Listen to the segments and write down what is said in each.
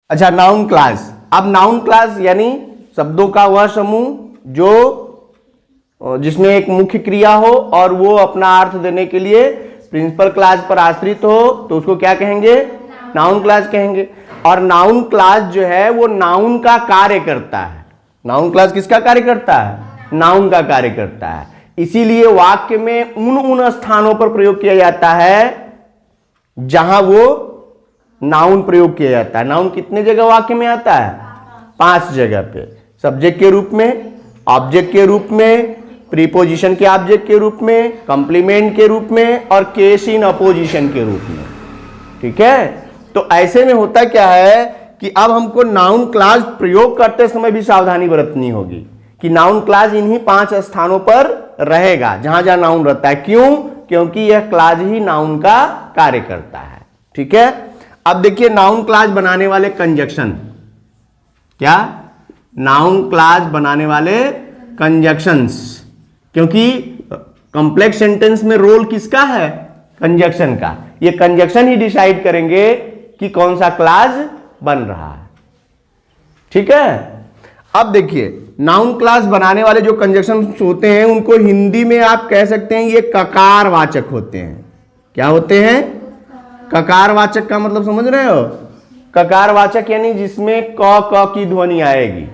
अच्छा, noun class. अब noun class यानी शब्दों का वह समूह जो जिसमें एक मुख्य क्रिया हो और वो अपना अर्थ देने के लिए प्रिंसिपल क्लास पर आश्रित हो, तो उसको क्या कहेंगे? नाउन क्लास कहेंगे। और नाउन क्लास जो है वो नाउन का कार्य करता है। नाउन क्लास किसका कार्य करता है? नाउन का कार्य करता है। इसीलिए वाक्य में उन स्थानों पर प्रयोग किया जाता है जहां वो नाउन प्रयोग किया जाता है। नाउन कितने जगह वाक्य में आता है? 5 जगह पे। सब्जेक्ट के रूप में, ऑब्जेक्ट के रूप में, प्रीपोजिशन के ऑब्जेक्ट के रूप में, कंप्लीमेंट के रूप में और केस इन अपोजिशन के रूप में। ठीक है, तो ऐसे में होता क्या है कि अब हमको नाउन क्लास प्रयोग करते समय भी सावधानी बरतनी होगी कि नाउन क्लास इन्हीं 5 स्थानों पर रहेगा जहां जहां नाउन रहता है। क्यों? क्योंकि यह क्लास ही नाउन का कार्य करता है। ठीक है, अब देखिए नाउन क्लास बनाने वाले कंजक्शन। क्या? नाउन क्लास बनाने वाले कंजक्शंस। क्योंकि कॉम्प्लेक्स सेंटेंस में रोल किसका है? कंजक्शन का। ये कंजक्शन ही डिसाइड करेंगे कि कौन सा क्लास बन रहा है। ठीक है, अब देखिए नाउन क्लास बनाने वाले जो कंजक्शन होते हैं उनको हिंदी में आप कह सकते हैं ये ककारवाचक होते हैं। क्या होते हैं? ककारवाचक का मतलब समझ रहे हो? ककारवाचक यानी जिसमें क की ध्वनि आएगी।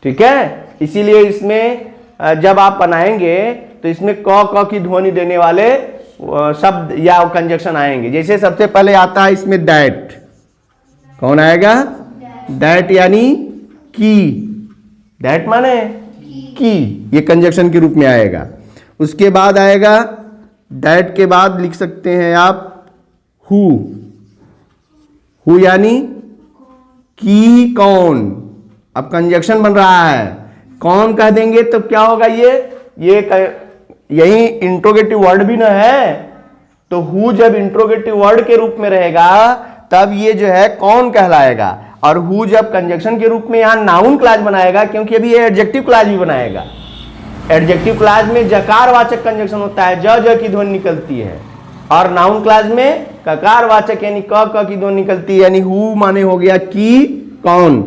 ठीक है, इसीलिए इसमें जब आप बनाएंगे तो इसमें क की ध्वनि देने वाले शब्द या कंजक्शन आएंगे। जैसे सबसे पहले आता है इसमें दैट। कौन आएगा? दैट यानी की। दैट माने की, ये कंजक्शन के रूप में आएगा। उसके बाद आएगा, दैट के बाद लिख सकते हैं आप हु। हु यानी की कौन। अब कंजक्शन बन रहा है, कौन कह देंगे तो क्या होगा? यही इंट्रोगेटिव वर्ड भी ना है, तो हु जब इंट्रोगेटिव वर्ड के रूप में रहेगा तब ये जो है कौन कहलाएगा। और हु जब कंजक्शन के रूप में यहां नाउन क्लास बनाएगा, क्योंकि अभी ये एडजेक्टिव क्लास भी बनाएगा। एडजेक्टिव क्लास में जकारवाचक कंजक्शन होता है, ज की ध्वनि निकलती है, और नाउन क्लास में ककारवाचक यानी क की ध्वनि निकलती है। यानी हु माने हो गया की कौन।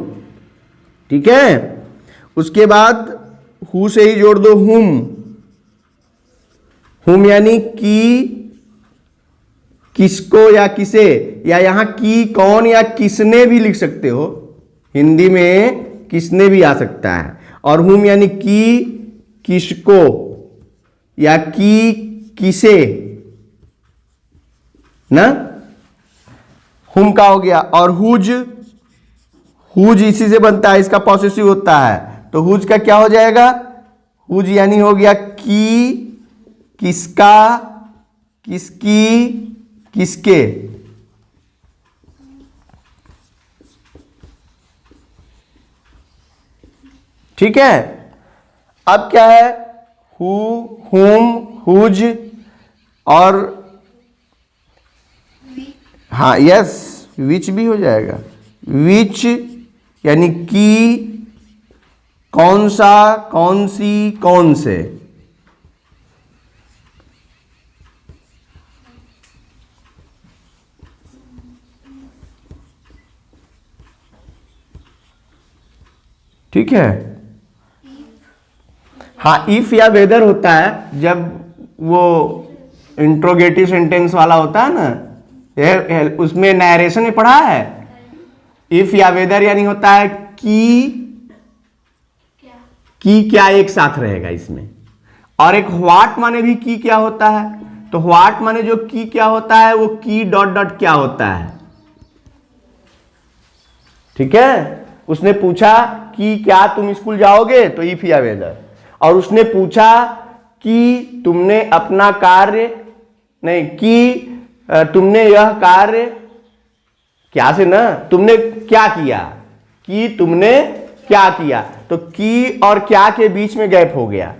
ठीक है, उसके बाद हु से ही जोड़ दो हुम। हुम यानी की किसको या किसे, या यहां की कौन या किसने भी लिख सकते हो। हिंदी में किसने भी आ सकता है। और हुम यानी की किसको या की किसे ना, हुम का हो गया। और हुज, हुज इसी से बनता है, इसका पॉसेसिव होता है, तो हुज का क्या हो जाएगा? हुज यानी हो गया की, किसका, किसकी, किसके। ठीक है, अब क्या है? हु, हुम, हुज और हाँ यस विच भी हो जाएगा। विच यानी की, कौन सा, कौन सी, कौन से। ठीक है, हाँ इफ या वेदर होता है जब वो इंट्रोगेटिव सेंटेंस वाला होता है ना, उसमें नैरेशन में पढ़ा है। इफ या वेदर यानी होता है कि क्या एक साथ रहेगा इसमें। और एक व्हाट माने भी की क्या होता है, तो व्हाट माने जो की क्या होता है वो की डॉट डॉट क्या होता है। ठीक है, उसने पूछा कि क्या तुम स्कूल जाओगे, तो इफ या वेदर। और उसने पूछा कि तुमने अपना कार्य नहीं कि तुमने यह कार्य क्या से ना, तुमने क्या किया, कि तुमने क्या किया, तो की और क्या के बीच में गैप हो गया।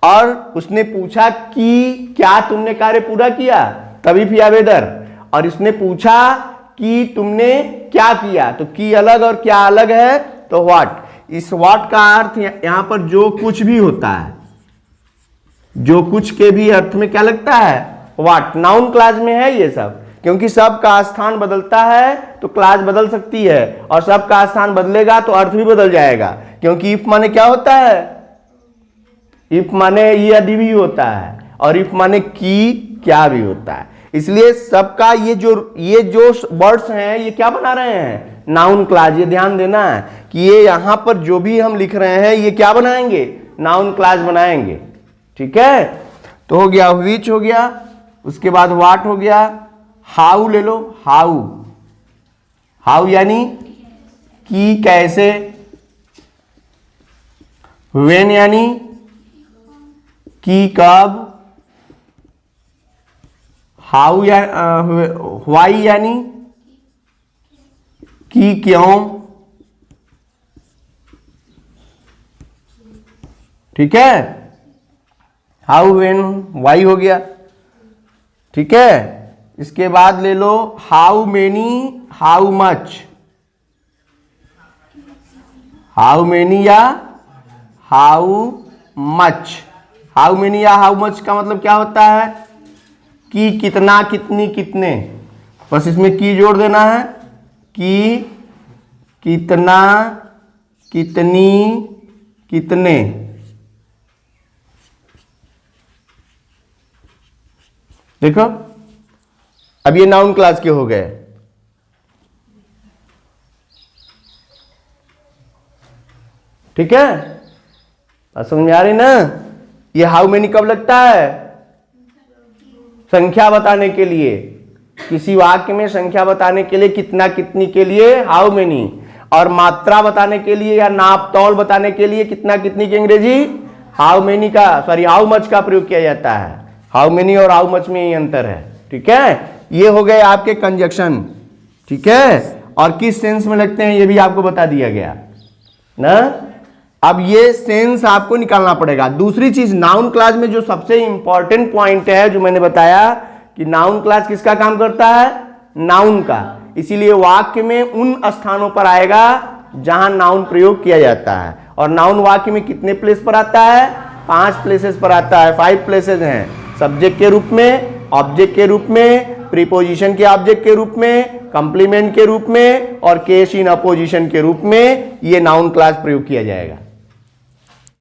और उसने पूछा कि क्या तुमने कार्य पूरा किया, तभी फिर वेदर। और इसने पूछा कि तुमने क्या किया, तो की अलग और क्या अलग है, तो व्हाट। इस व्हाट का अर्थ यहां पर जो कुछ भी होता है, जो कुछ के भी अर्थ में क्या लगता है, व्हाट। नाउन क्लास में है ये सब, क्योंकि सब का स्थान बदलता है तो क्लास बदल सकती है, और सब का स्थान बदलेगा तो अर्थ भी बदल जाएगा। क्योंकि इफ माने क्या होता है, इफ माने यदि भी होता है, और इफ माने की क्या भी होता है। इसलिए सबका ये जो वर्ड्स हैं ये क्या बना रहे हैं, नाउन क्लास। ये ध्यान देना है कि ये यहां पर जो भी हम लिख रहे हैं ये क्या बनाएंगे, नाउन क्लास बनाएंगे। ठीक है, तो हो गया विच, हो गया, उसके बाद व्हाट हो गया, हाउ ले लो, हाउ, हाउ यानी कि कैसे, व्हेन यानी कि कब, हाउ या व्हाई यानी कि क्यों। ठीक है, हाउ, व्हेन, व्हाई हो गया। ठीक है, इसके बाद ले लो how many, how much, how many या हाउ मच। हाउ मेनी या हाउ मच का मतलब क्या होता है कि कितना, कितनी, कितने, बस इसमें की जोड़ देना है कि कितना, कितनी, कितने। देखो अब ये नाउन क्लास के हो गए। ठीक है, बात समझ में आ रही ना। ये हाउ मेनी कब लगता है, संख्या बताने के लिए, किसी वाक्य में संख्या बताने के लिए, कितना, कितनी के लिए हाउ मेनी, और मात्रा बताने के लिए या नाप तौल बताने के लिए कितना, कितनी की अंग्रेजी हाउ मेनी का, सॉरी हाउ मच का प्रयोग किया जाता है। हाउ मेनी और हाउ मच में ही अंतर है। ठीक है, ये हो गए आपके कंजक्शन। ठीक है, और किस सेंस में लगते हैं ये भी आपको बता दिया गया ना। अब ये सेंस आपको निकालना पड़ेगा। दूसरी चीज, नाउन क्लास में जो सबसे इंपॉर्टेंट पॉइंट है जो मैंने बताया कि नाउन क्लास किसका काम करता है, नाउन का। इसीलिए वाक्य में उन स्थानों पर आएगा जहां नाउन प्रयोग किया जाता है। और नाउन वाक्य में कितने प्लेस पर आता है, 5 प्लेसेस पर आता है। 5 प्लेसेस हैं, सब्जेक्ट के रूप में, ऑब्जेक्ट के रूप में, प्रीपोजिशन के ऑब्जेक्ट के रूप में, कंप्लीमेंट के रूप में, और केस इन अपोजिशन के रूप में ये नाउन क्लास प्रयोग किया जाएगा।